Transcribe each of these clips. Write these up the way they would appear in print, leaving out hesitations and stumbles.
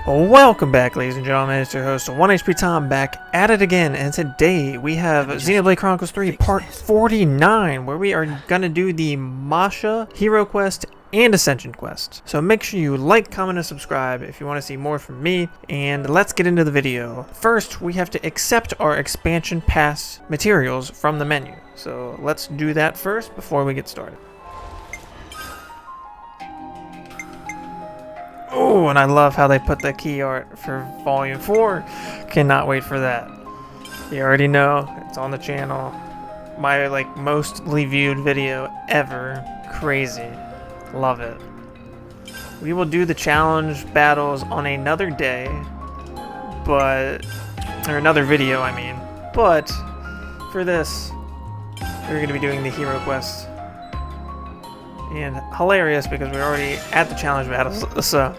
Welcome back, ladies and gentlemen. It's your host, OneHpTom, back at it again. And today we have Xenoblade Chronicles 3 Part 49, where we are going to do the Masha Hero Quest and Ascension Quest. So make sure you like, comment, and subscribe if you want to see more from me. And let's get into the video. First, we have to accept our expansion pass materials from the menu. So let's do that first before we get started. Oh, and I love how they put the key art for Volume 4. Cannot wait for that. You already know, it's on the channel. My, mostly viewed video ever. Crazy. Love it. We will do the challenge battles on another day, or another video, I mean. But, for this, we're going to be doing the Hero Quest. And hilarious because we're already at the challenge battles, so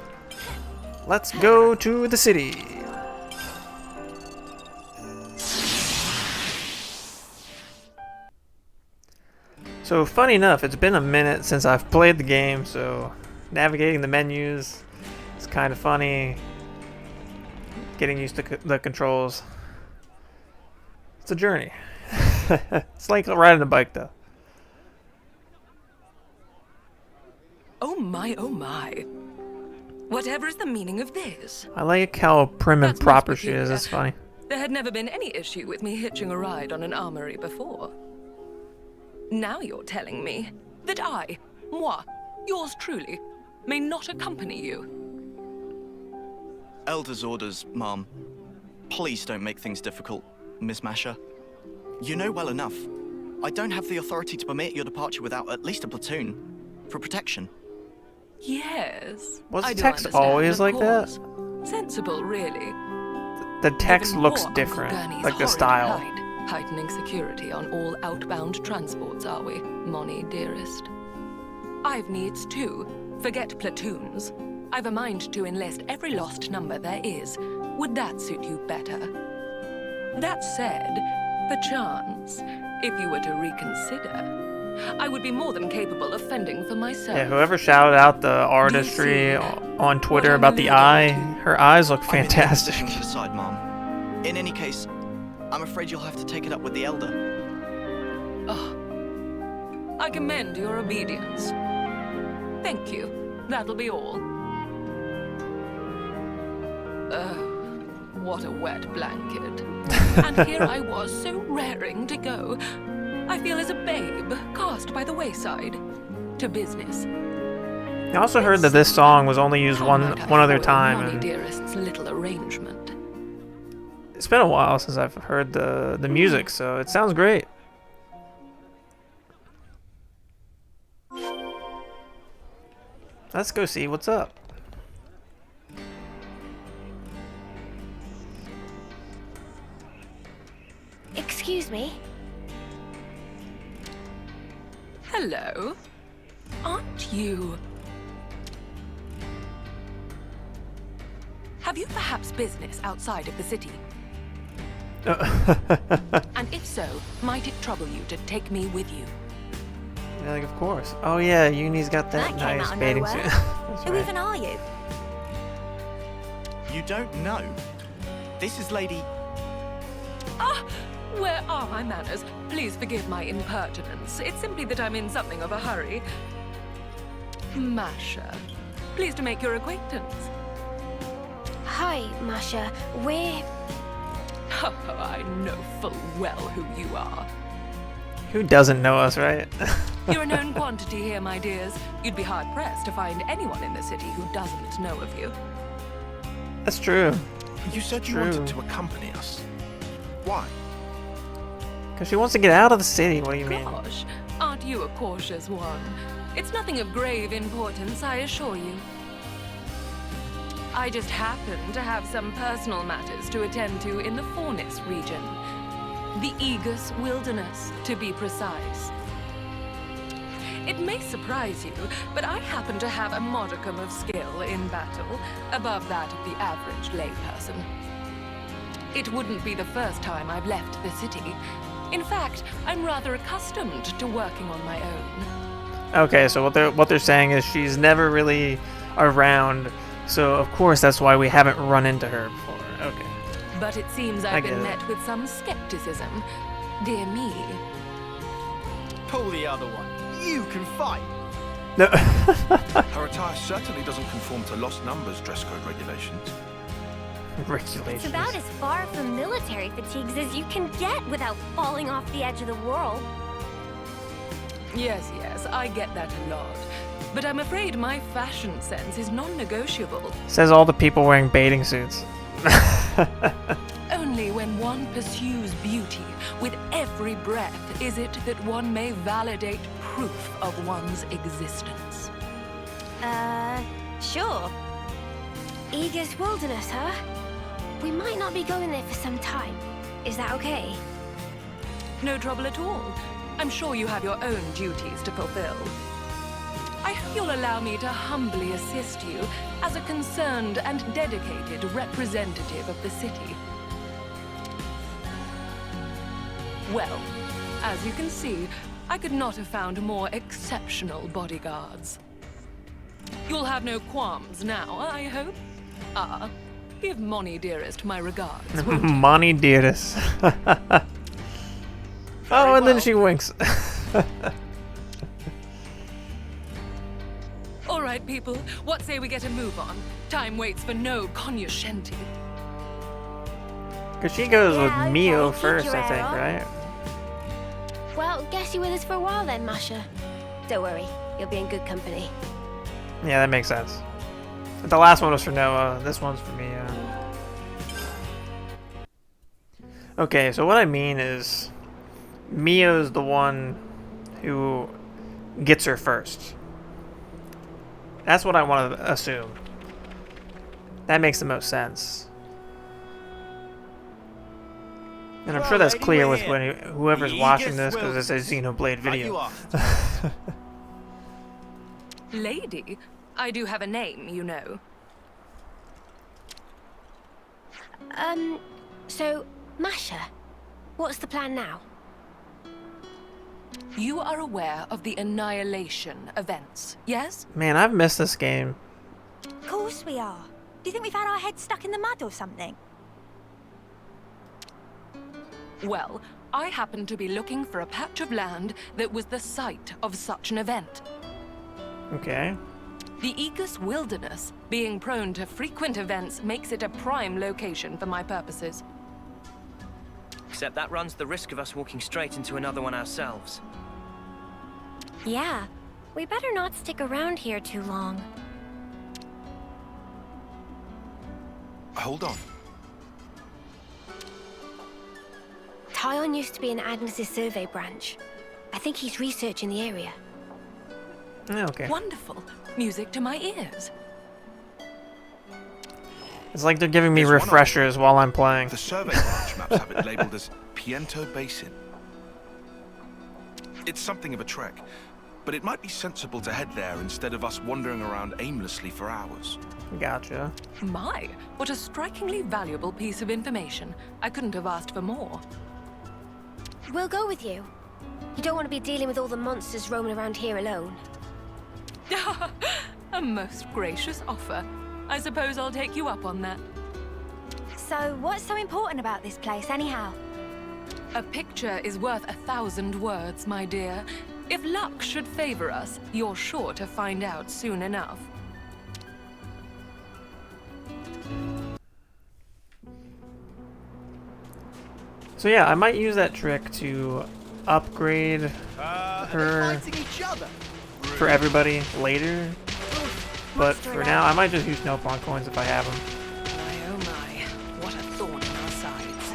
let's go to the city. So funny enough, it's been a minute since I've played the game, so navigating the menus is kind of funny. Getting used to the controls. It's a journey. It's like riding a bike though. Oh my, oh my. Whatever is the meaning of this? I like how prim and proper she is, it's funny. There had never been any issue with me hitching a ride on an armory before. Now you're telling me that moi, yours truly, may not accompany you. Elder's orders, Mom. Please don't make things difficult, Miss Masha. You know well enough. I don't have the authority to permit your departure without at least a platoon for protection. Yes. Was the text always like that? Sensible, really. The text looks different, like the style. Heightening security on all outbound transports, are we, Moni, dearest? I've needs too. Forget platoons. I've a mind to enlist every lost number there is. Would that suit you better? That said, perchance, if you were to reconsider, I would be more than capable of fending for myself. Yeah, whoever shouted out the artistry on Twitter about the eye, her eyes look fantastic. I'm aside, Mom. In any case, I'm afraid you'll have to take it up with the Elder. Oh, I commend your obedience. Thank you. That'll be all. What a wet blanket. And here I was, so raring to go. I feel as a babe, cast by the wayside. To business. I also heard that this song was only used one other time. And dearest's little arrangement. It's been a while since I've heard the music, so it sounds great. Let's go see what's up. Excuse me. Hello. Aren't you? Have you perhaps business outside of the city? And if so, might it trouble you to take me with you? Yeah, of course. Oh yeah, Uni's got that nice bathing suit. Who even are you? You don't know? This is Lady... Ah! Where are my manners? Please forgive my impertinence. It's simply that I'm in something of a hurry. Masha. Pleased to make your acquaintance. Hi, Masha. We're... I know full well who you are. Who doesn't know us, right? You're a known quantity here, my dears. You'd be hard-pressed to find anyone in the city who doesn't know of you. That's true. You said you wanted to accompany us. Why? Because she wants to get out of the city, what do you mean? Gosh, aren't you a cautious one? It's nothing of grave importance, I assure you. I just happen to have some personal matters to attend to in the Fornis region. The Aegis Wilderness, to be precise. It may surprise you, but I happen to have a modicum of skill in battle, above that of the average layperson. It wouldn't be the first time I've left the city. In fact, I'm rather accustomed to working on my own. Okay, so what they're saying is she's never really around So, of course, that's why we haven't run into her before. Okay. But it seems I I've get been it. met with some skepticism. Dear me. Pull the other one. You can fight. No. Her attire certainly doesn't conform to Lost Numbers dress code regulations. Regulations. It's about as far from military fatigues as you can get without falling off the edge of the world. Yes, I get that a lot. But I'm afraid my fashion sense is non-negotiable. Says all the people wearing bathing suits. Only when one pursues beauty with every breath is it that one may validate proof of one's existence. Sure. Aegis Wilderness, huh? We might not be going there for some time. Is that okay? No trouble at all. I'm sure you have your own duties to fulfill. I hope you'll allow me to humbly assist you as a concerned and dedicated representative of the city. Well, as you can see, I could not have found more exceptional bodyguards. You'll have no qualms now, I hope? Give Moni dearest my regards, won't you? Moni dearest. Oh, and then well. she winks. All right, people, what say we get a move on? Time waits for no cognoscenti. Because she goes Yeah, with Mio okay, first, I keep think, your eye right? Well, guess you're with us for a while then, Masha. Don't worry, you'll be in good company. Yeah, that makes sense. But the last one was for Noah. This one's for me. Okay, so what I mean is, Mio's the one who gets her first. That's what I want to assume. That makes the most sense. And I'm sure that's Well, clear we're with here. whoever's The watching Aegis this, because it's a Xenoblade Like you video. asked. Lady, I do have a name, you know. So, Masha, what's the plan now? You are aware of the Annihilation events, yes? Man, I've missed this game. Of course we are. Do you think we've had our heads stuck in the mud or something? Well, I happen to be looking for a patch of land that was the site of such an event. Okay. The Aegis Wilderness, being prone to frequent events, makes it a prime location for my purposes. Except that runs the risk of us walking straight into another one ourselves. Yeah, we better not stick around here too long. Hold on. Tyon used to be in Agnes's survey branch. I think he's researching the area. Yeah, okay. Wonderful. Music to my ears. It's like they're giving me There's one refreshers while I'm playing. The survey branch maps have it labeled as Piento Basin. It's something of a trek, but it might be sensible to head there instead of us wandering around aimlessly for hours. Gotcha. My, what a strikingly valuable piece of information. I couldn't have asked for more. We'll go with you. You don't want to be dealing with all the monsters roaming around here alone. A most gracious offer. I suppose I'll take you up on that. So, what's so important about this place, anyhow? A picture is worth 1,000 words, my dear. If luck should favor us, you're sure to find out soon enough. So yeah, I might use that trick to upgrade her Fighting each other. for everybody later. But for now, I might just use Snowpawn coins if I have them. My oh my, what a thorn in our sides.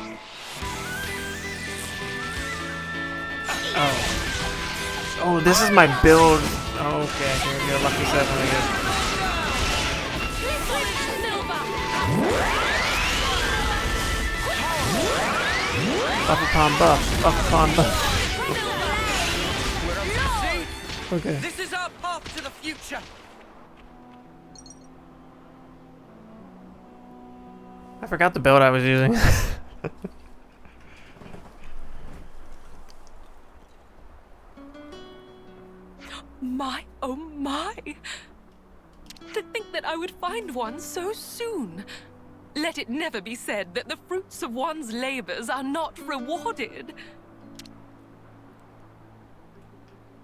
Oh. Oh, this is my build. Oh, okay, here we go. Lucky 7 again. Buff upon buff. Buff upon buff. Okay. This is our path to the future. I forgot the build I was using. My oh my. To think that I was would find one so soon. Let it never be said that the fruits of one's labors are not rewarded.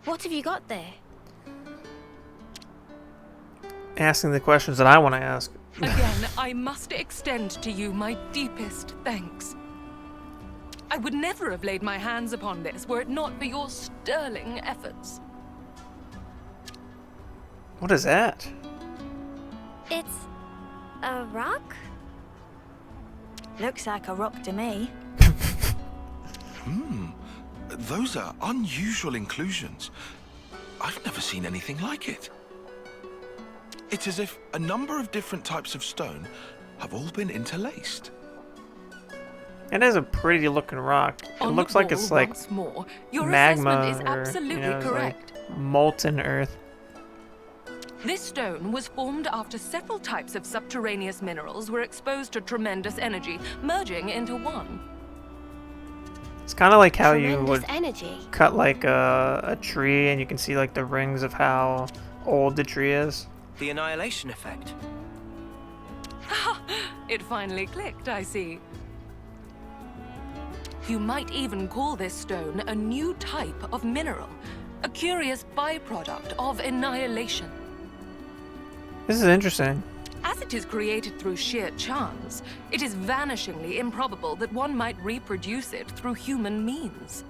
What have you got there? Asking the questions that I want to ask. Again, I must extend to you my deepest thanks. I would never have laid my hands upon this were it not for your sterling efforts. What is that? It's a rock? Looks like a rock to me. Those are unusual inclusions. I've never seen anything like it. It's as if a number of different types of stone have all been interlaced. It is a pretty looking rock. It looks like it's like magma is absolutely or, correct. like molten earth. This stone was formed after several types of subterraneous minerals were exposed to tremendous energy, merging into one. It's kind of like how you Tremendous would energy. cut like a tree and you can see like the rings of how old the tree is. The annihilation effect. It finally clicked, I see. You might even call this stone a new type of mineral, a curious byproduct of annihilation. This is interesting. As it is created through sheer chance, it is vanishingly improbable that one might reproduce it through human means.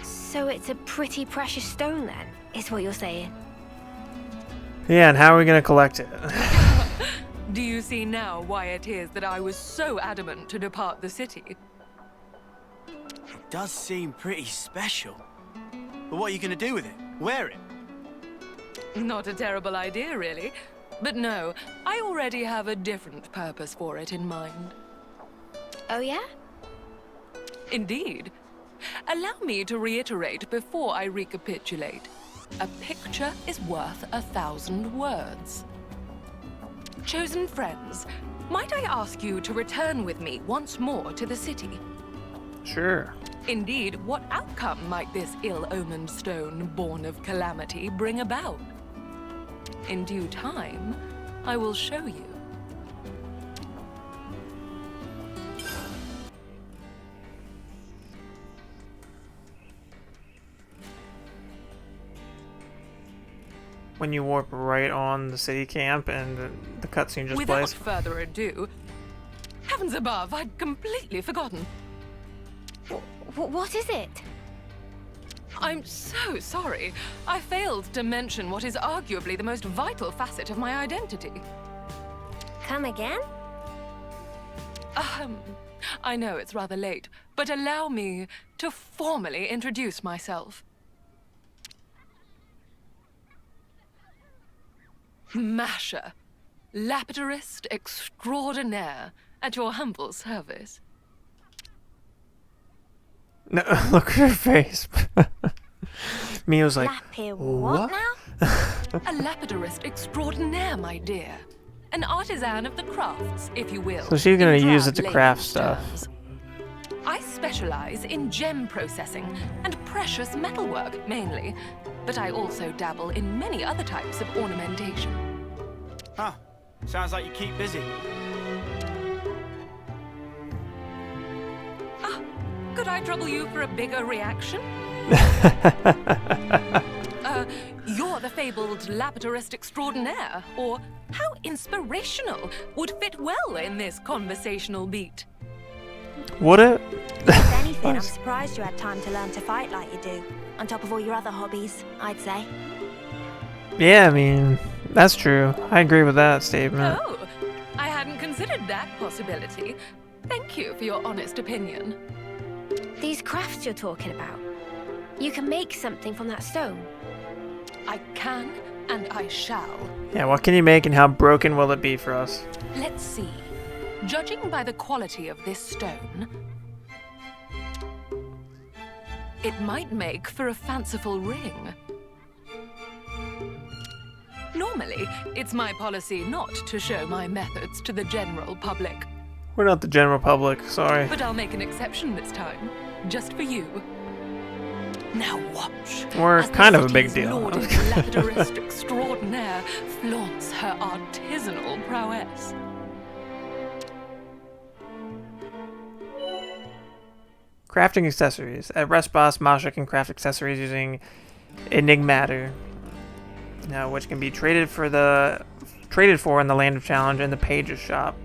So it's a pretty precious stone then, is what you're saying? Yeah, and how are we gonna collect it? Do you see now why it is that I was so adamant to depart the city? It does seem pretty special. But what are you going to do with it? Wear it? Not a terrible idea, really. But no, I already have a different purpose for it in mind. Oh yeah? Indeed. Allow me to reiterate before I recapitulate. A picture is worth 1,000 words. Chosen friends, might I ask you to return with me once more to the city? Sure. Indeed, what outcome might this ill-omened stone, born of calamity, bring about? In due time, I will show you. When you warp right on the city camp and the cutscene just Without plays. further ado, heavens above, I'd completely forgotten. What is it? I'm so sorry. I failed to mention what is arguably the most vital facet of my identity. Come again? I know it's rather late, but allow me to formally introduce myself. Masha, Lapidus Extraordinaire, at your humble service. No, look at her face. Mio's like, Lapir what now? A Lapidus Extraordinaire, my dear. An artisan of the crafts, if you will. So she's gonna in use it proud to craft layman's stuff. terms. I specialize in gem processing and precious metalwork, mainly. But I also dabble in many other types of ornamentation. Huh. Sounds like you keep busy. Could I trouble you for a bigger reaction? You're the fabled Lapidus Extraordinaire, or how inspirational would fit well in this conversational beat. would it? If anything, I'm surprised you had time to learn to fight like you do, on top of all your other hobbies, I'd say. Yeah, I mean, that's true. I agree with that statement. Oh, I hadn't considered that possibility. Thank you for your honest opinion. These crafts you're talking about. You can make something from that stone. I can and I shall. Yeah, what can you make and how broken will it be for us? Let's see. Judging by the quality of this stone, it might make for a fanciful ring. Normally, it's my policy not to show my methods to the general public. We're not the general public, sorry. But I'll make an exception this time, just for you. Now watch. We're as the kind of a big city's deal. lauded Lapidus Extraordinaire flaunts her artisanal prowess. Crafting accessories. At Rest Boss, Masha can craft accessories using Enigmatter, which can be traded for in the Land of Challenge and the Page's shop.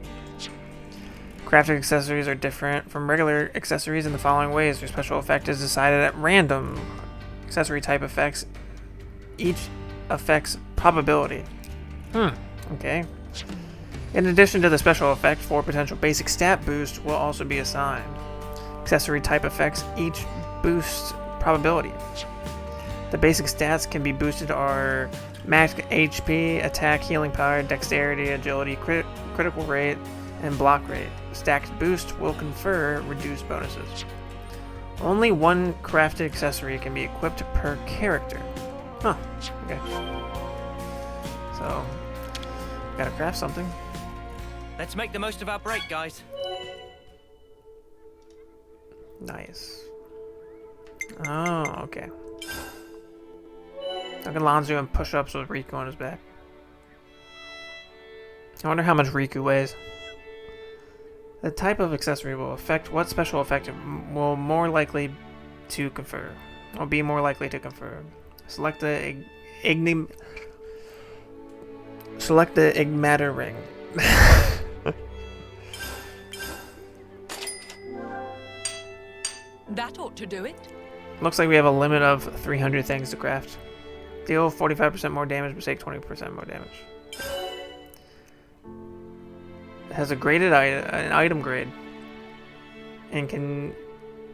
Crafting accessories are different from regular accessories in the following ways. Their special effect is decided at random. Accessory type effects. Each affects probability. Okay. In addition to the special effect, 4 potential basic stat boosts will also be assigned. Accessory type effects each boost probability. The basic stats can be boosted are max HP, attack, healing power, dexterity, agility, critical rate, and block rate. Stacked boost will confer reduced bonuses. Only one crafted accessory can be equipped per character. Huh. Okay. So, gotta craft something. Let's make the most of our break, guys. Nice. Oh, okay. Look at Lon's doing push-ups with Riku on his back. I wonder how much Riku weighs. The type of accessory will affect what special effect it will more likely to confer. Will be more likely to confer. Select the Enigmatter ring. That ought to do it. Looks like we have a limit of 300 things to craft. Deal 45% more damage, but take 20% more damage. It has a graded an item grade, and can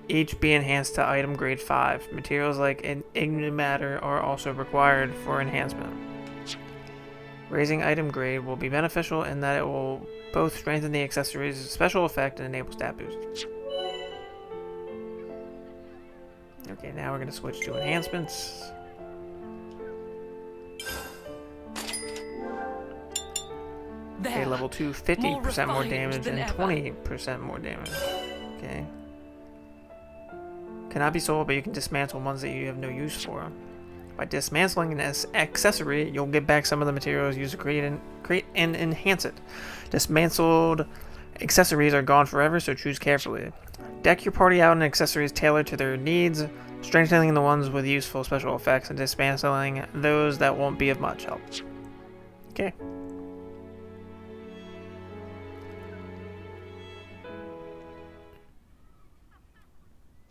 each be enhanced to item grade 5. Materials like Enigmatter are also required for enhancement. Raising item grade will be beneficial in that it will both strengthen the accessory's special effect and enable stat boost. Okay, now we're going to switch to enhancements. Okay, level 2, 50% more damage and 20% more damage. Okay. Cannot be sold, but you can dismantle ones that you have no use for. By dismantling an accessory, you'll get back some of the materials used to create and enhance it. Dismantled accessories are gone forever, so choose carefully. Deck your party out in accessories tailored to their needs, strengthening the ones with useful special effects and dismantling those that won't be of much help. Okay.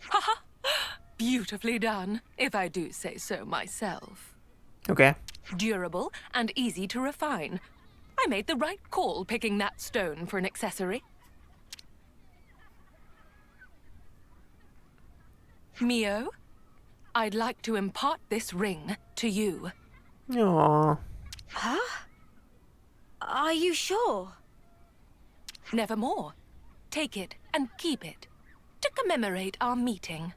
Haha! Beautifully done, if I do say so myself. Okay. Durable and easy to refine. I made the right call picking that stone for an accessory. Mio, I'd like to impart this ring to you. Aww. Huh? Are you sure? Nevermore. Take it and keep it to commemorate our meeting.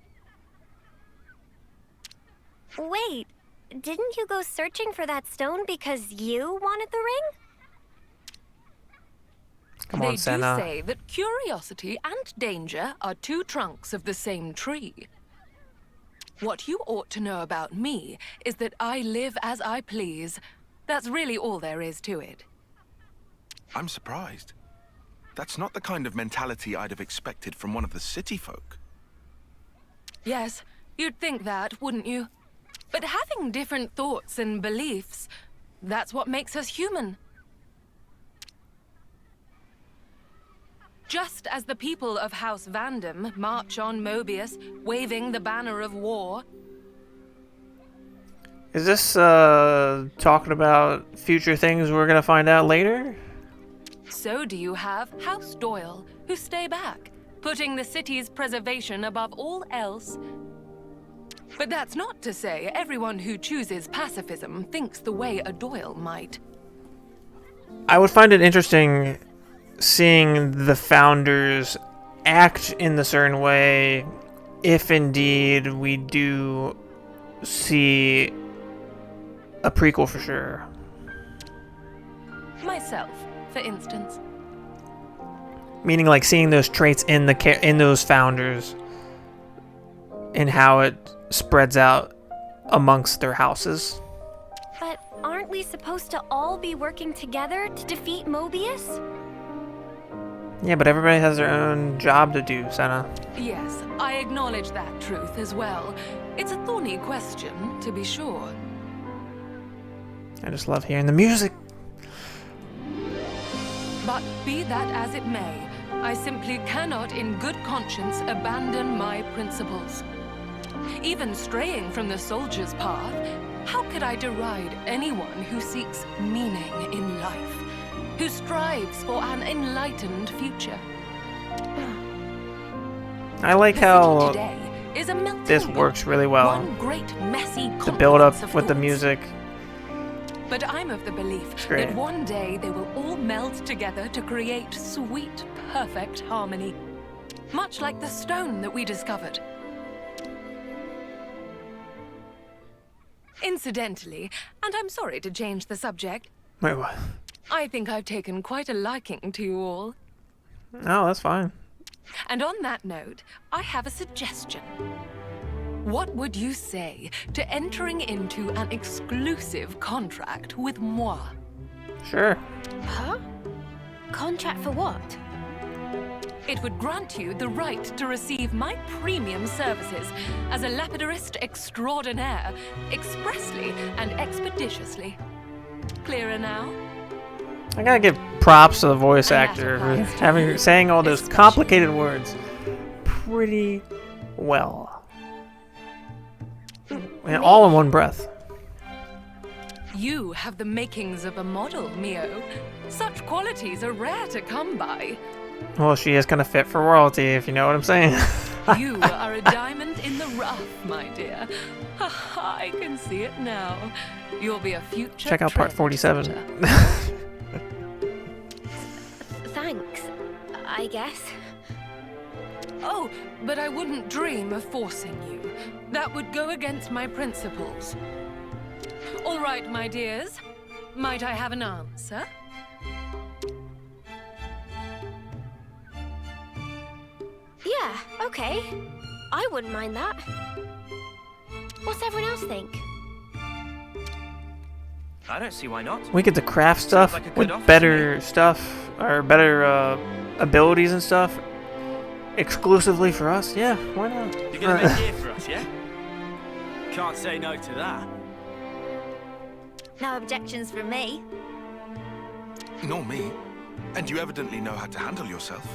Wait, didn't you go searching for that stone because you wanted the ring? Come on, They Senna. do say that curiosity and danger are 2 trunks of the same tree. What you ought to know about me is that I live as I please. That's really all there is to it. I'm surprised. That's not the kind of mentality I'd have expected from one of the city folk. Yes, you'd think that, wouldn't you? But having different thoughts and beliefs, that's what makes us human. Just as the people of House Vandam march on Mobius, waving the banner of war. Is this talking about future things we're gonna find out later? So do you have House Doyle, who stay back, putting the city's preservation above all else. But that's not to say everyone who chooses pacifism thinks the way a Doyle might. I would find it interesting seeing the founders act in a certain way if indeed we do see a prequel for sure. Myself, for instance. Meaning like seeing those traits in those founders in how it spreads out amongst their houses. But aren't we supposed to all be working together to defeat Mobius? Yeah, but everybody has their own job to do, Senna. Yes, I acknowledge that truth as well. It's a thorny question, to be sure. I just love hearing the music. But be that as it may, I simply cannot in good conscience abandon my principles. Even straying from the soldier's path, how could I deride anyone who seeks meaning in life? Who strives for an enlightened future? I like The how city today is a melting this pot, works really well. one great messy The build up confluence of with the thoughts. music. But I'm of the belief great. that one day they will all meld together to create sweet, perfect harmony. Much like the stone that we discovered. Incidentally, and I'm sorry to change the subject, Wait, what? I think I've taken quite a liking to you all. Oh, that's fine. And on that note, I have a suggestion. What would you say to entering into an exclusive contract with moi? Sure. Huh? Contract for what? It would grant you the right to receive my premium services as a Lapidus Extraordinaire, expressly and expeditiously. Clearer now? I gotta give props to the voice And actor for that's saying all those especially. complicated words pretty well. And all in one breath. You have the makings of a model, Mio. Such qualities are rare to come by. Well, she is kind of fit for royalty, if you know what I'm saying. You are a diamond in the rough, my dear. I can see it now. You'll be a future Check out part trendsetter. 47. Thanks, I guess. Oh, but I wouldn't dream of forcing you. That would go against my principles. All right, my dears. Might I have an answer? Yeah, okay. I wouldn't mind that. What's everyone else think? I don't see why not. We get to craft stuff like a good with offer to better stuff, or better abilities and stuff, exclusively for us. Yeah, why not? You're gonna make gear for us, yeah? Can't say no to that. No objections from me. Nor me. And you evidently know how to handle yourself.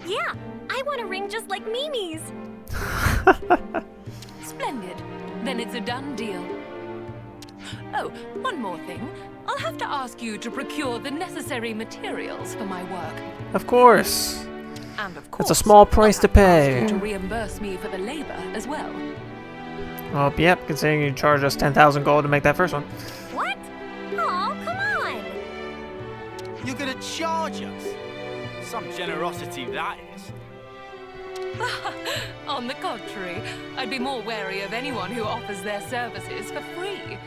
Yeah, I want a ring just like Mimi's. Splendid. Then it's a done deal. Oh, one more thing. I'll have to ask you to procure the necessary materials for my work. Of course. And of course, It's a small price I'll to have ask pay. you to reimburse me for the labor as well. Well, yep, considering you charged us 10,000 gold to make that first one. What? Oh, come on. You're gonna charge us? Some generosity that is. On the contrary, I'd be more wary of anyone who offers their services for free.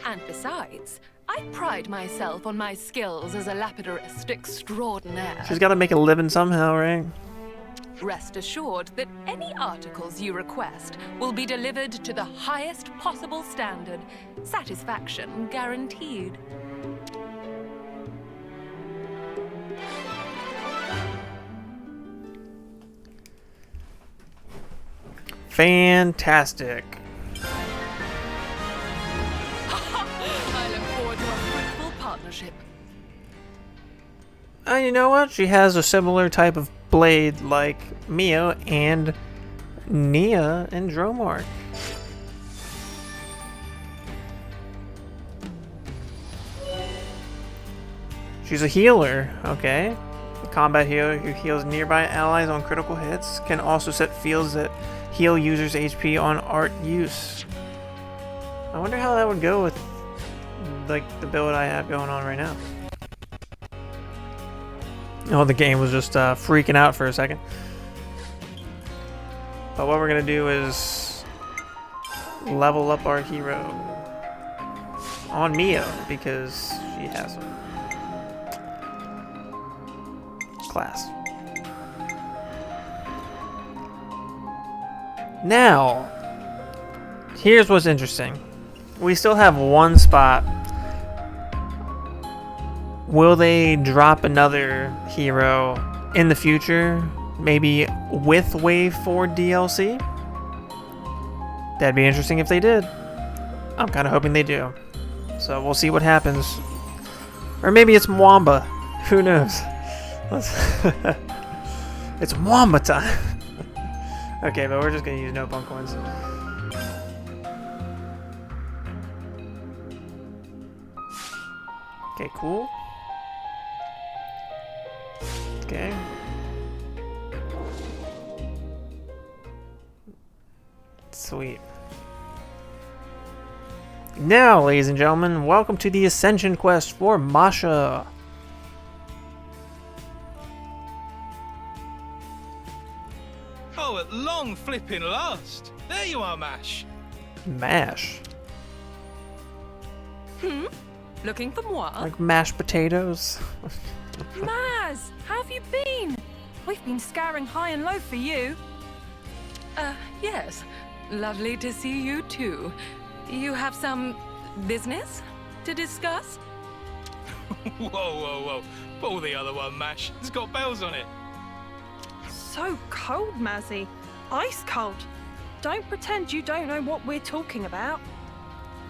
And besides, I pride myself on my skills as a Lapidus Extraordinaire. She's got to make a living somehow, right? Rest assured that any articles you request will be delivered to the highest possible standard. Satisfaction guaranteed. Fantastic. I look forward to a fruitful partnership. You know what? She has a similar type of blade like Mio and Nia and Dromark. She's a healer, okay. A combat healer who heals nearby allies on critical hits, can also set fields that heal users' HP on art use. I wonder how that would go with like the build I have going on right now. Oh, the game was just freaking out for a second. But what we're gonna do is level up our hero on Mio because she has a class. Now, here's what's interesting. We still have one spot. Will they drop another hero in the future? Maybe with Wave 4 DLC? That'd be interesting if they did. I'm kind of hoping they do. So we'll see what happens. Or maybe it's Mwamba. Who knows? It's Mwamba time. Okay, but we're just going to use no punk coins. Okay, cool. Okay. Sweet. Now, ladies and gentlemen, welcome to the Ascension quest for Masha. Oh, at long flipping last. There you are, Mash. Mash. Looking for moi? Like mashed potatoes. Maz, how have you been? We've been scouring high and low for you. Yes. Lovely to see you too. You have some business to discuss? Whoa, whoa, whoa. Pull the other one, Mash. It's got bells on it. So cold, Mazzy. Ice cold. Don't pretend you don't know what we're talking about.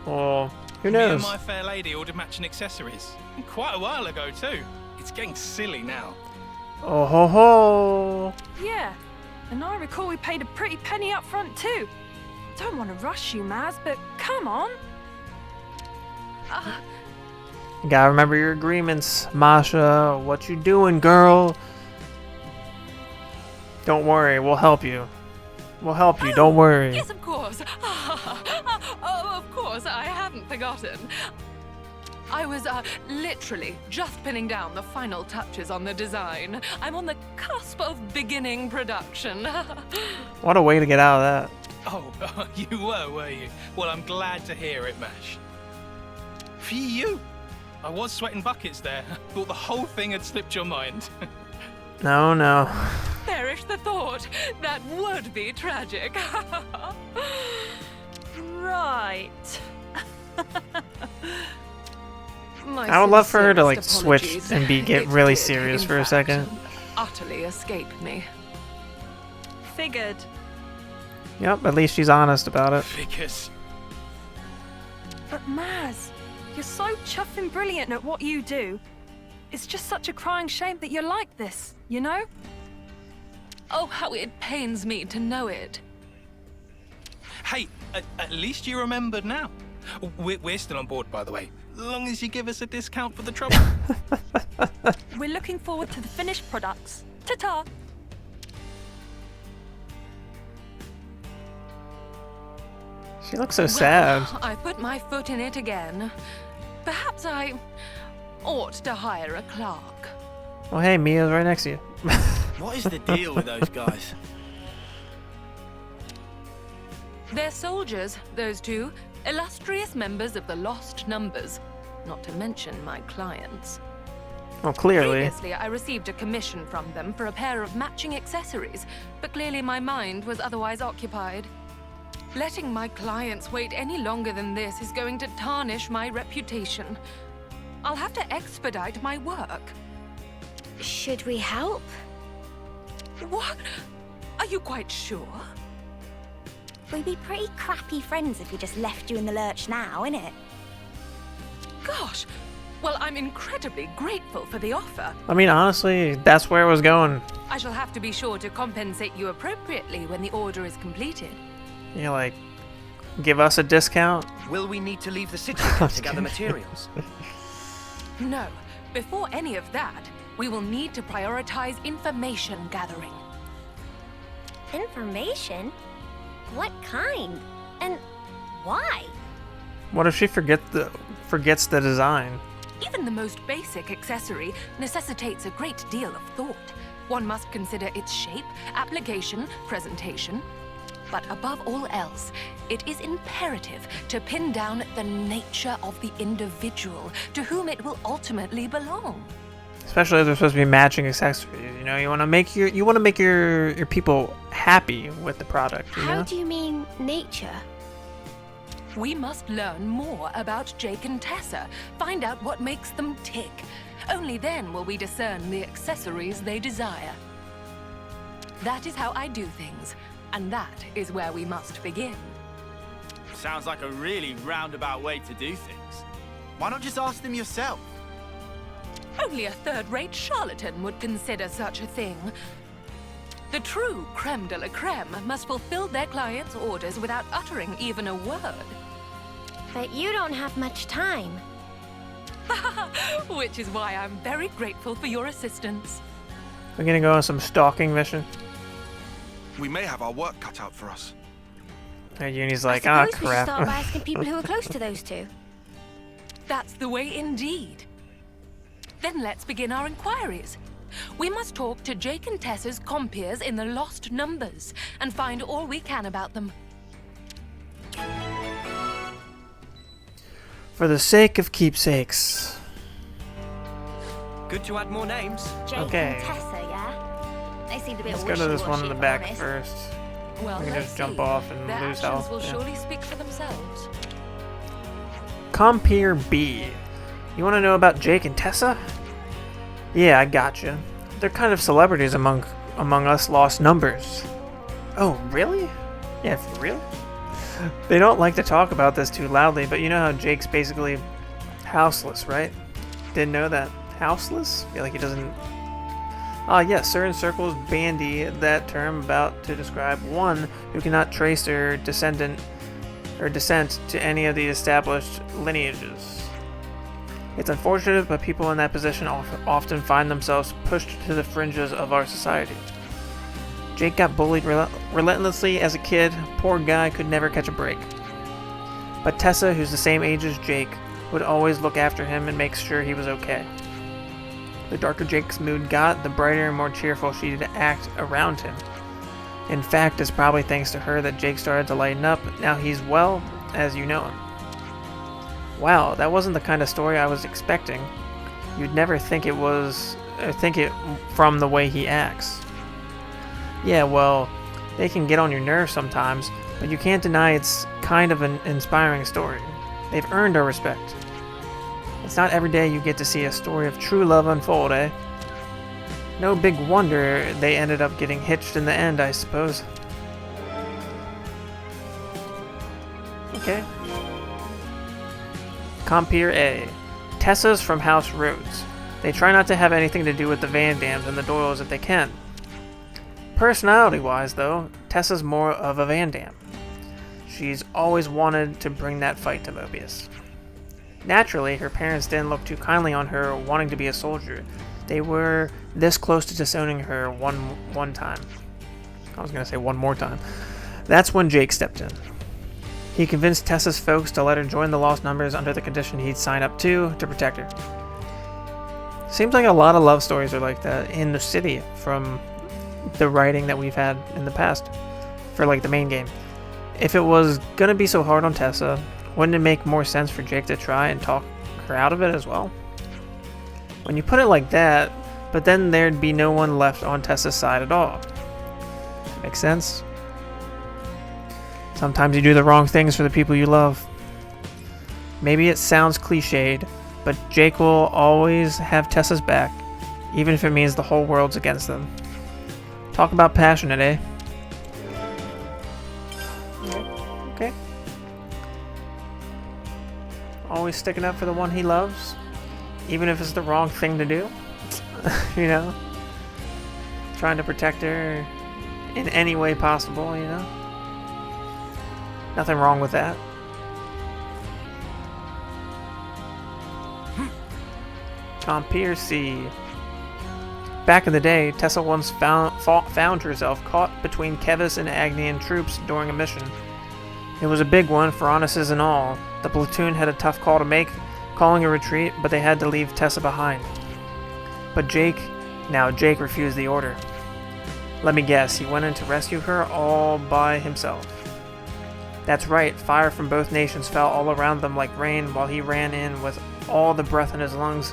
Oh, who Me and knows? my fair lady ordered matching accessories. Quite a while ago, too. It's getting silly now. Oh ho ho! Yeah, and I recall we paid a pretty penny up front too. Don't want to rush you, Maz, but come on. You gotta remember your agreements, Masha. What you doing, girl? Don't worry, we'll help you. We'll help you, don't worry. Yes, of course. Oh, of course, I hadn't forgotten. I was literally just pinning down the final touches on the design. I'm on the cusp of beginning production. What a way to get out of that. Oh, you were you? Well, I'm glad to hear it, Mash. Phew! I was sweating buckets there. Thought the whole thing had slipped your mind. No. Perish the thought. That would be tragic. Right. I would love for her to like switch apologies. and get It really did, serious in for a fact, second. Utterly escape me. Figured. Yep, at least she's honest about it. Figures. But Maz, you're so chuffing brilliant at what you do. It's just such a crying shame that you're like this, you know? Oh, how it pains me to know it. Hey, at least you remembered now. We're still on board, by the way. Long as you give us a discount for the trouble. We're looking forward to the finished products. Ta-ta! She looks so sad. Well, I put my foot in it again. Perhaps I ought to hire a clerk. Well, hey, Mia's right next to you. What is the deal with those guys? They're soldiers, those two. Illustrious members of the Lost Numbers. Not to mention my clients. Well, clearly. Previously, I received a commission from them for a pair of matching accessories, but clearly my mind was otherwise occupied. Letting my clients wait any longer than this is going to tarnish my reputation. I'll have to expedite my work. Should we help? What? Are you quite sure? We'd be pretty crappy friends if we just left you in the lurch now, innit? Gosh. Well, I'm incredibly grateful for the offer. I mean, honestly, that's where it was going. I shall have to be sure to compensate you appropriately when the order is completed. You like, give us a discount? Will we need to leave the city again to gather materials? No. Before any of that, we will need to prioritize information gathering. Information? What kind? And why? What if she forgets the design? Even the most basic accessory necessitates a great deal of thought. One must consider its shape, application, presentation. But above all else, it is imperative to pin down the nature of the individual to whom it will ultimately belong. Especially if they're supposed to be matching accessories. You know, you want to make your people happy with the product, you know? How do you mean nature? We must learn more about Jake and Tessa, find out what makes them tick. Only then will we discern the accessories they desire. That is how I do things, and that is where we must begin. Sounds like a really roundabout way to do things. Why not just ask them yourself? Only a third-rate charlatan would consider such a thing. The true creme de la creme must fulfill their clients' orders without uttering even a word. But you don't have much time. Which is why I'm very grateful for your assistance. We're gonna go on some stalking mission. We may have our work cut out for us. And Uni's like, I ah, suppose we should start by crap. asking people who are close to those two. That's the way indeed. Then let's begin our inquiries. We must talk to Jake and Tessa's compeers in the Lost Numbers and find all we can about them. For the sake of keepsakes. Good to add more names. Jake Okay. and Tessa, yeah? They seemed a bit Let's go to this one in the wishy-washy, back if I'm honest. first. Well, We can let's just jump see. off and Their lose actions health. will Yeah. surely speak for themselves. Compeer B. You want to know about Jake and Tessa? Yeah, I gotcha. They're kind of celebrities among us Lost Numbers. Oh, really? Yeah, for real? They don't like to talk about this too loudly, but you know how Jake's basically houseless, right? Didn't know that. Houseless? Feel like he doesn't... Yes, certain circles bandy that term about to describe one who cannot trace their descent to any of the established lineages. It's unfortunate, but people in that position often find themselves pushed to the fringes of our society. Jake got bullied relentlessly as a kid. Poor guy could never catch a break. But Tessa, who's the same age as Jake, would always look after him and make sure he was okay. The darker Jake's mood got, the brighter and more cheerful she'd act around him. In fact, it's probably thanks to her that Jake started to lighten up. Now he's well as you know him. Wow, that wasn't the kind of story I was expecting. You'd never think it from the way he acts. Yeah, well, they can get on your nerves sometimes, but you can't deny it's kind of an inspiring story. They've earned our respect. It's not every day you get to see a story of true love unfold, eh? No big wonder they ended up getting hitched in the end, I suppose. Okay. Compeer A. Tessa's from House Rhodes. They try not to have anything to do with the Van Dams and the Doyles if they can. Personality-wise, though, Tessa's more of a Van Dam. She's always wanted to bring that fight to Mobius. Naturally, her parents didn't look too kindly on her wanting to be a soldier. They were this close to disowning her one time. I was going to say one more time. That's when Jake stepped in. He convinced Tessa's folks to let her join the Lost Numbers under the condition he'd sign up to protect her. Seems like a lot of love stories are like that in the city from the writing that we've had in the past for like the main game. If it was going to be so hard on Tessa, wouldn't it make more sense for Jake to try and talk her out of it as well? When you put it like that, but then there'd be no one left on Tessa's side at all. Makes sense? Sometimes you do the wrong things for the people you love. Maybe it sounds cliched, but Jake will always have Tessa's back, even if it means the whole world's against them. Talk about passionate, eh? Okay. Always sticking up for the one he loves, even if it's the wrong thing to do. You know? Trying to protect her in any way possible, you know? Nothing wrong with that. Compeer C. Back in the day, Tessa once found herself caught between Kevis and Agnian troops during a mission. It was a big one, Phronesis and all. The platoon had a tough call to make, calling a retreat, but they had to leave Tessa behind. But Jake refused the order. Let me guess, he went in to rescue her all by himself. That's right, fire from both nations fell all around them like rain while he ran in with all the breath in his lungs.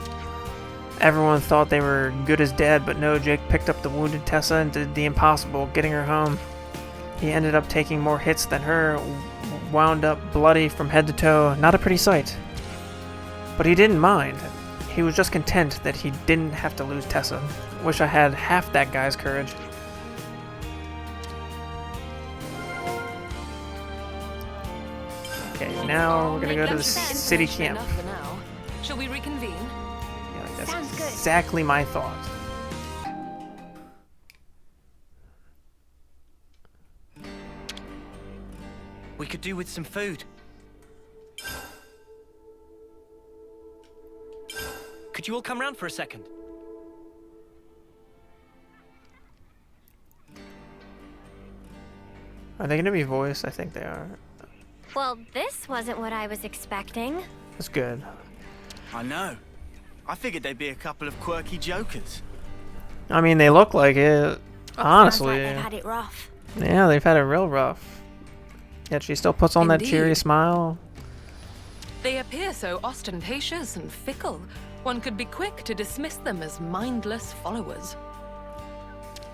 Everyone thought they were good as dead, but no, Jake picked up the wounded Tessa and did the impossible, getting her home. He ended up taking more hits than her, wound up bloody from head to toe. Not a pretty sight. But he didn't mind. He was just content that he didn't have to lose Tessa. Wish I had half that guy's courage. Okay, now we're gonna go to the city camp. Shall we reconvene? Yeah, that's Sounds good. exactly my thought. We could do with some food. Could you all come round for a second? Are they gonna be voiced? I think they are. Well, this wasn't what I was expecting. That's good. I know. I figured they'd be a couple of quirky jokers. I mean, they look like it. Honestly. Sounds like they've had it rough. Yeah, they've had it real rough. Yet she still puts on that cheery Indeed. smile. They appear so ostentatious and fickle. One could be quick to dismiss them as mindless followers.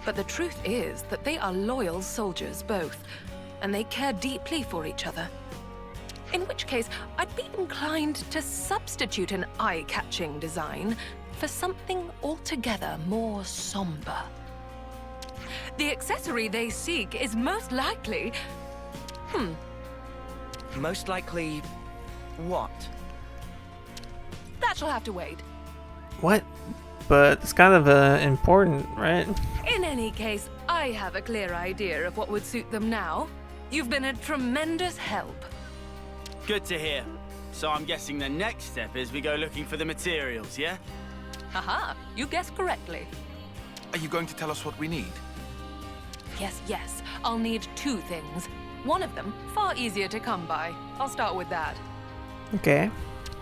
But the truth is that they are loyal soldiers both, and they care deeply for each other. In which case, I'd be inclined to substitute an eye-catching design for something altogether more somber. The accessory they seek is most likely... Most likely... what? That shall have to wait. What? But it's kind of important, right? In any case, I have a clear idea of what would suit them now. You've been a tremendous help. Good to hear. So I'm guessing the next step is we go looking for the materials, yeah? Haha, you guessed correctly. Are you going to tell us what we need? Yes, I'll need two things. One of them, far easier to come by. I'll start with that. Okay.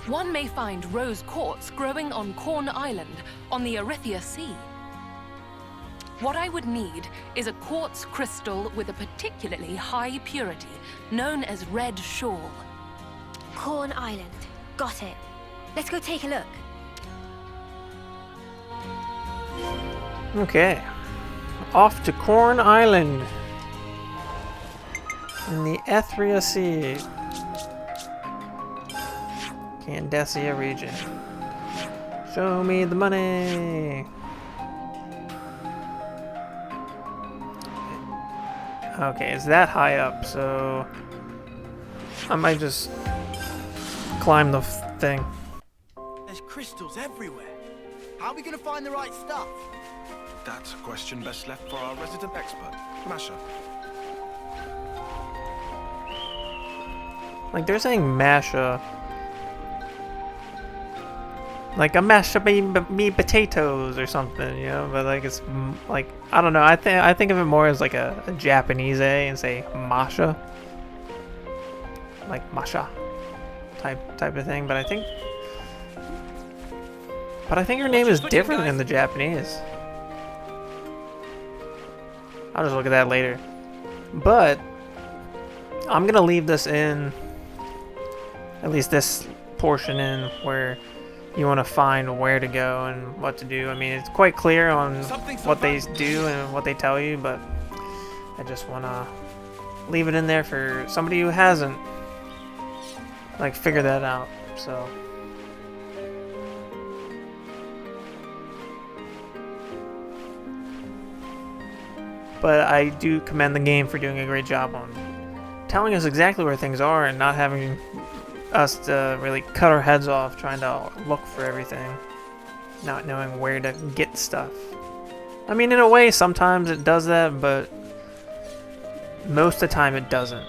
One may find rose quartz growing on Corn Island on the Arithia Sea. What I would need is a quartz crystal with a particularly high purity, known as Red Shawl. Corn Island. Got it. Let's go take a look. Okay. Off to Corn Island. In the Arithia Sea. Candacia region. Show me the money. Okay, it's that high up, so I might just climb the thing. There's crystals everywhere. How are we gonna find the right stuff? That's a question best left for our resident expert, Masha. Like, they're saying Masha. Like, a masha me potatoes or something, you know? But, like, it's, like, I don't know. I think of it more as, like, a Japanese A and say Masha. Like, Masha type of thing. But I think her name is different in the Japanese. I'll just look at that later. But I'm gonna leave this in, at least this portion in, where you want to find where to go and what to do. I mean, it's quite clear on what they do and what they tell you, but I just want to leave it in there for somebody who hasn't, like, figured that out. So but I do commend the game for doing a great job on telling us exactly where things are and not having us to really cut our heads off trying to look for everything, not knowing where to get stuff. I mean, in a way, sometimes it does that, but most of the time it doesn't.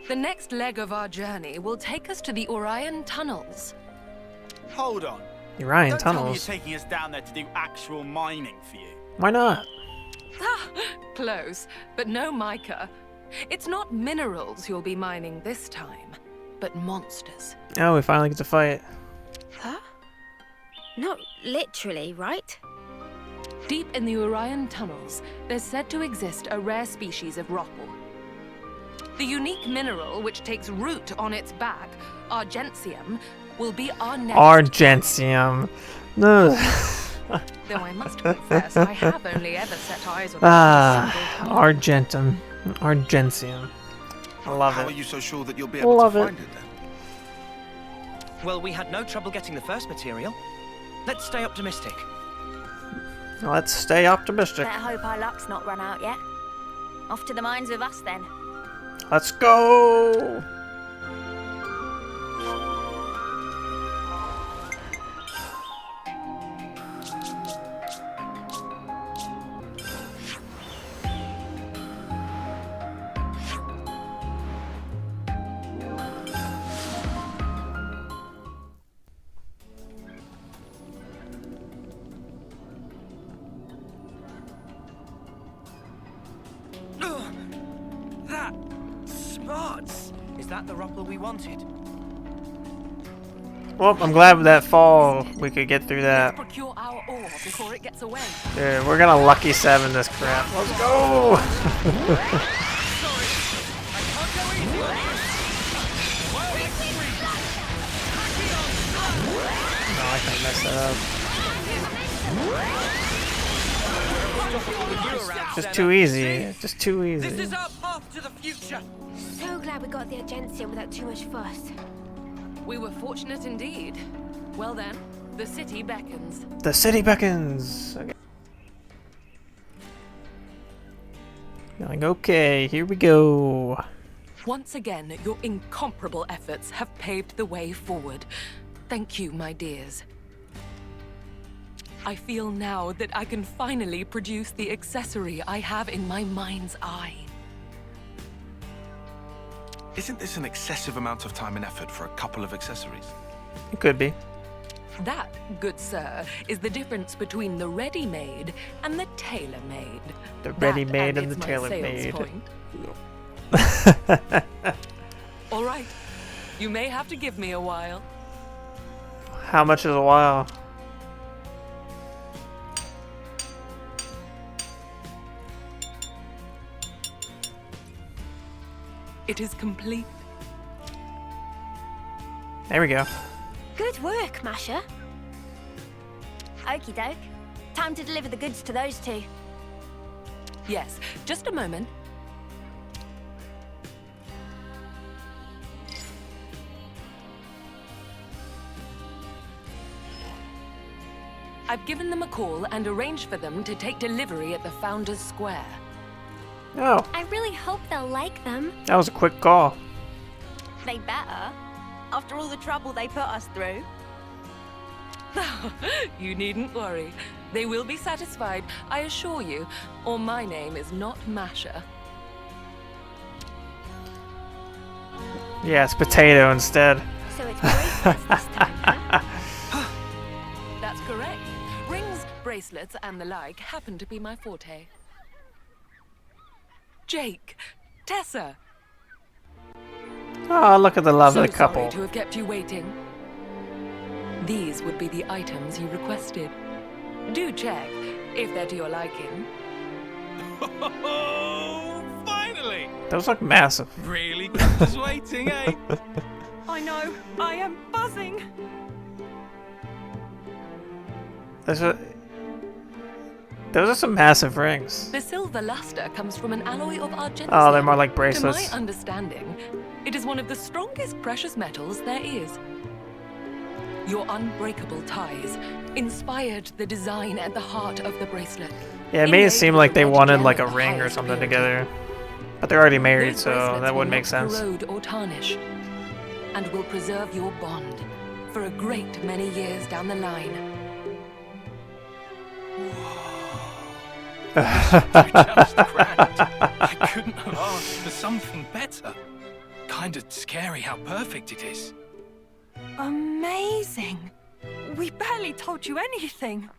The next leg of our journey will take us to the Orion Tunnels. Hold on. Orion Don't tell me Tunnels? you're taking us down there to do actual mining for you. Why not? Ah, close, but no mica. It's not minerals you'll be mining this time, but monsters. Oh, we finally get to fight. Huh? Not literally, right? Deep in the Orion Tunnels, there's said to exist a rare species of rottle. The unique mineral which takes root on its back, Argentium, will be our next... Argentium. No. Though I must confess, I have only ever set eyes on it a single time. Argentum. Argentium. I love How it. are you so sure that you'll be able to find it then? Well, we had no trouble getting the first material. Let's stay optimistic. Let's stay optimistic. Better hope our luck's not run out yet. Off to the mines with us then. Let's go! That smarts. Is that the Ruppel we wanted? Well, I'm glad with that fall we could get through that. Procure our ore before it gets away. Dude, we're gonna lucky 7 this crap. Let's go! No, I can't mess that up. Just too easy. Just too easy. This is our path to the future. So glad we got the Argentium without too much fuss. We were fortunate indeed. Well then, the city beckons. The city beckons. Okay. Going okay. Here we go. Once again, your incomparable efforts have paved the way forward. Thank you, my dears. I feel now that I can finally produce the accessory I have in my mind's eye. Isn't this an excessive amount of time and effort for a couple of accessories? It could be. That, good sir, is the difference between the ready-made and the tailor-made. The ready-made That, and the it's my tailor-made. sales point. All right. You may have to give me a while. How much is a while? It is complete. There we go. Good work, Masha. Okie doke. Time to deliver the goods to those two. Yes, just a moment. I've given them a call and arranged for them to take delivery at the Founders Square. Oh, I really hope they'll like them. that was a quick call. They better. After all the trouble they put us through. You needn't worry. They will be satisfied, I assure you, or my name is not Masha. Yeah, it's potato instead. So it's bracelets this time, huh? That's correct. Rings, bracelets, and the like happen to be my forte. Jake, Tessa. Oh, look at the lovely So couple. sorry to have kept you waiting. These would be the items you requested. Do check if they're to your liking. Oh, finally! Those look massive. Really kept us waiting, eh? I know. I am buzzing. Those are some massive rings. The silver luster comes from an alloy of Argentium. Oh, they're more like bracelets. To my understanding, it is one of the strongest precious metals there is. Your unbreakable ties inspired the design at the heart of the bracelet. Yeah, it made it seem like they Red wanted gem like a of the ring or highest something purity. together. But they're already married, Those so bracelets that will wouldn't make not sense. corrode or tarnish, and will preserve your bond for a great many years down the line. Just grand. I couldn't have asked for something better. Kinda scary how perfect it is. Amazing. We barely told you anything.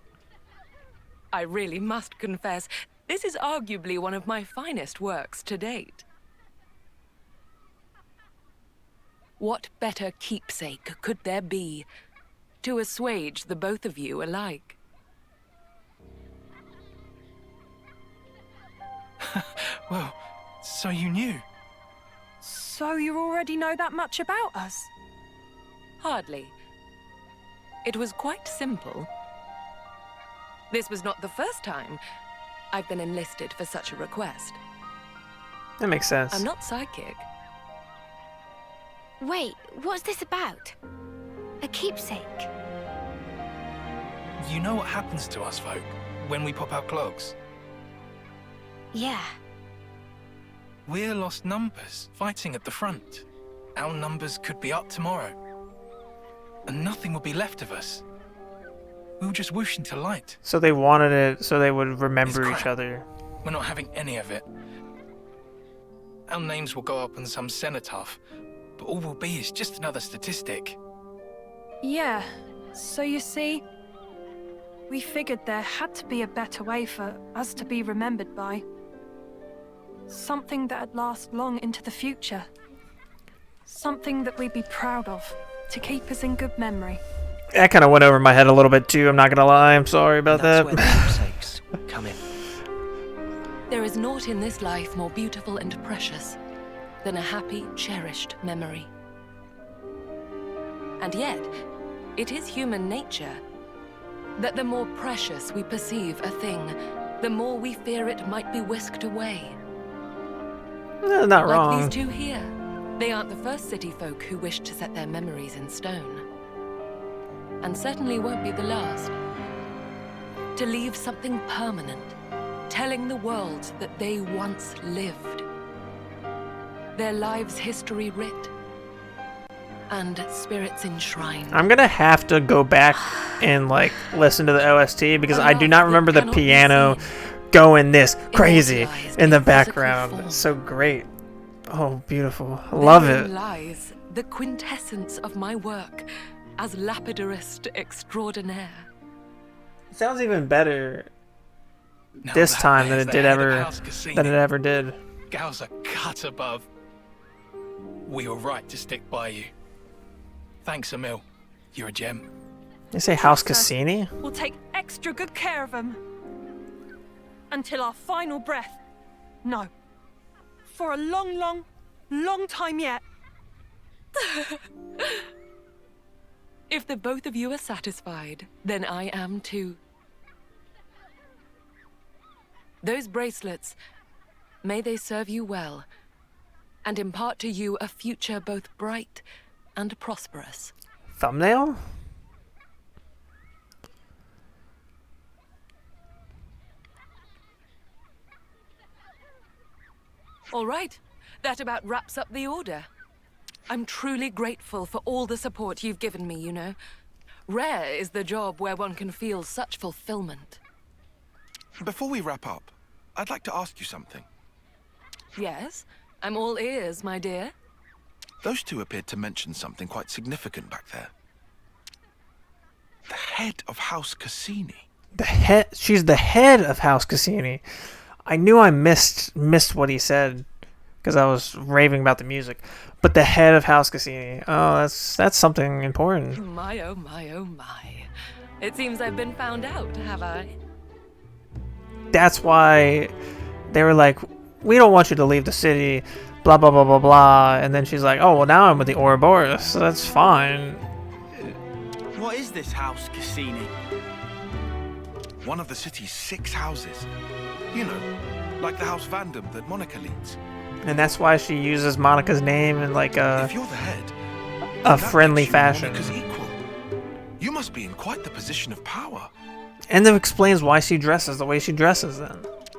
I really must confess, this is arguably one of my finest works to date. What better keepsake could there be to assuage the both of you alike? Well, so you knew. So you already know that much about us? Hardly. It was quite simple. This was not the first time I've been enlisted for such a request. That makes sense. I'm not psychic. Wait, what's this about? A keepsake? You know what happens to us folk when we pop our clogs? Yeah. We're lost numbers, fighting at the front. Our numbers could be up tomorrow. And nothing will be left of us. We'll just whoosh into light. So they wanted it so they would remember It's each crap. other. We're not having any of it. Our names will go up on some cenotaph, but all we'll be is just another statistic. Yeah, so you see, we figured there had to be a better way for us to be remembered by. Something that'd last long into the future. Something that we'd be proud of, to keep us in good memory. That kind of went over my head a little bit too, I'm not gonna lie. I'm sorry about That's that. where the keepsakes come in. There is naught in this life more beautiful and precious than a happy, cherished memory. And yet, it is human nature that the more precious we perceive a thing, the more we fear it might be whisked away. Not Like wrong. these two here. They aren't the first city folk who wish to set their memories in stone. And certainly won't be the last. To leave something permanent, telling the world that they once lived. Their lives' history writ. And spirits enshrined. I'm gonna have to go back and like listen to the OST because I do not remember the piano going this crazy in the background. It's so great. Oh, beautiful. Love it. Therein lies the quintessence of my work as Lapidus Extraordinaire. It sounds even better Now this that time than there's it the did head of ever House Cassini. than it ever did. Gals are cut above. We were right to stick by you. Thanks, Emil. You're a gem. You say House Cassini? We'll take extra good care of them. Until our final breath. No. For a long, long, long time yet. If the both of you are satisfied, then I am too. Those bracelets, may they serve you well, and impart to you a future both bright and prosperous. Thumbnail? All right, that about wraps up the order. I'm truly grateful for all the support you've given me, you know. Rare is the job where one can feel such fulfillment. Before we wrap up, I'd like to ask you something. Yes, I'm all ears, my dear. Those two appeared to mention something quite significant back there. The head of House Cassini. The head. She's the head of House Cassini. I knew I missed what he said because I was raving about the music. But the head of House Cassini. Oh, that's something important. My, oh my, oh my. It seems I've been found out, have I? That's why they were like, we don't want you to leave the city, blah, blah, blah, blah, blah. And then she's like, oh, well, now I'm with the Ouroboros, so that's fine. What is this House Cassini? One of the city's 6 houses. You know, like the House Vandam that Monica leads. And that's why she uses Monica's name in like If you're the head, a that friendly makes you fashion. Monica's equal. You must be in quite the position of power. And that explains why she dresses the way she dresses then.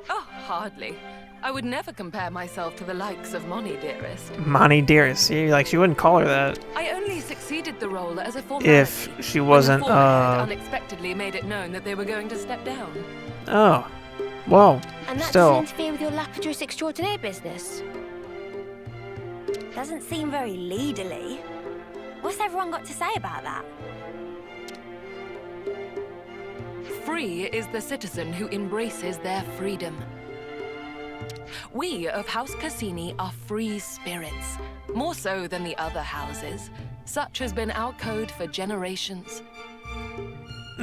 Oh, hardly. I would never compare myself to the likes of Moni, dearest. Moni Dearest. See, like she wouldn't call her that I only succeeded the role as a formality. if she wasn't, when the former had unexpectedly made it known that they were going to step down. Oh. Well, And that still. doesn't interfere with your Lapidus Extraordinaire business. Doesn't seem very leaderly. What's everyone got to say about that? Free is the citizen who embraces their freedom. We of House Cassini are free spirits, more so than the other houses. Such has been our code for generations.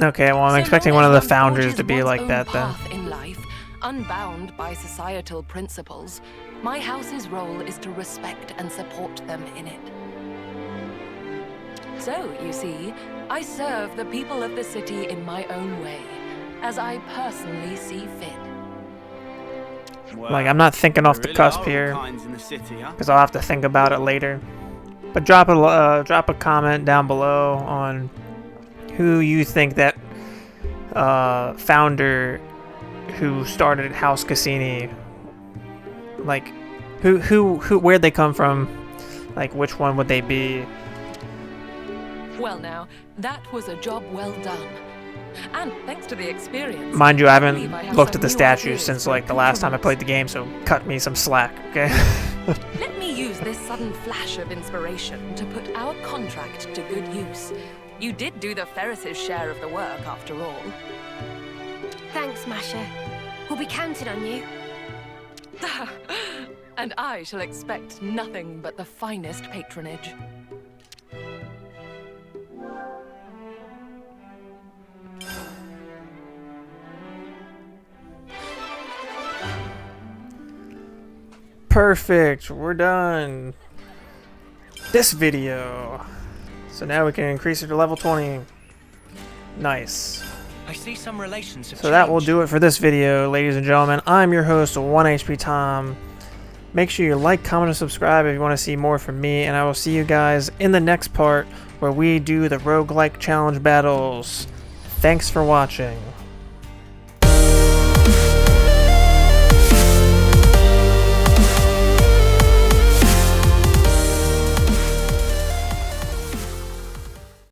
Okay, well, I'm So expecting long one of as the one founders forges to be one's like own that then. path in life, unbound by societal principles, my house's role is to respect and support them in it. So, you see, I serve the people of the city in my own way, as I personally see fit. Well, Like, I'm not thinking off the there really cusp are all here, kinds in the city, huh? because I'll have to think about it later. But drop a comment down below on who you think that founder who started House Cassini, like, where'd they come from? Like, which one would they be? Well now, that was a job well done. And thanks to the experience... Mind you, I believe haven't have looked some at the new statues ideas since, for like, the last time I improvements. played the game, so cut me some slack, okay? Let me use this sudden flash of inspiration to put our contract to good use. You did do the Ferris's share of the work, after all. Thanks, Masha. We'll be counting on you. And I shall expect nothing but the finest patronage. Perfect, we're done. This video. So now we can increase it to level 20. Nice. I see some relations have So that will changed. do it for this video, ladies and gentlemen. I'm your host, OneHpTom. Make sure you like, comment, and subscribe if you want to see more from me, and I will see you guys in the next part where we do the roguelike challenge battles. Thanks for watching.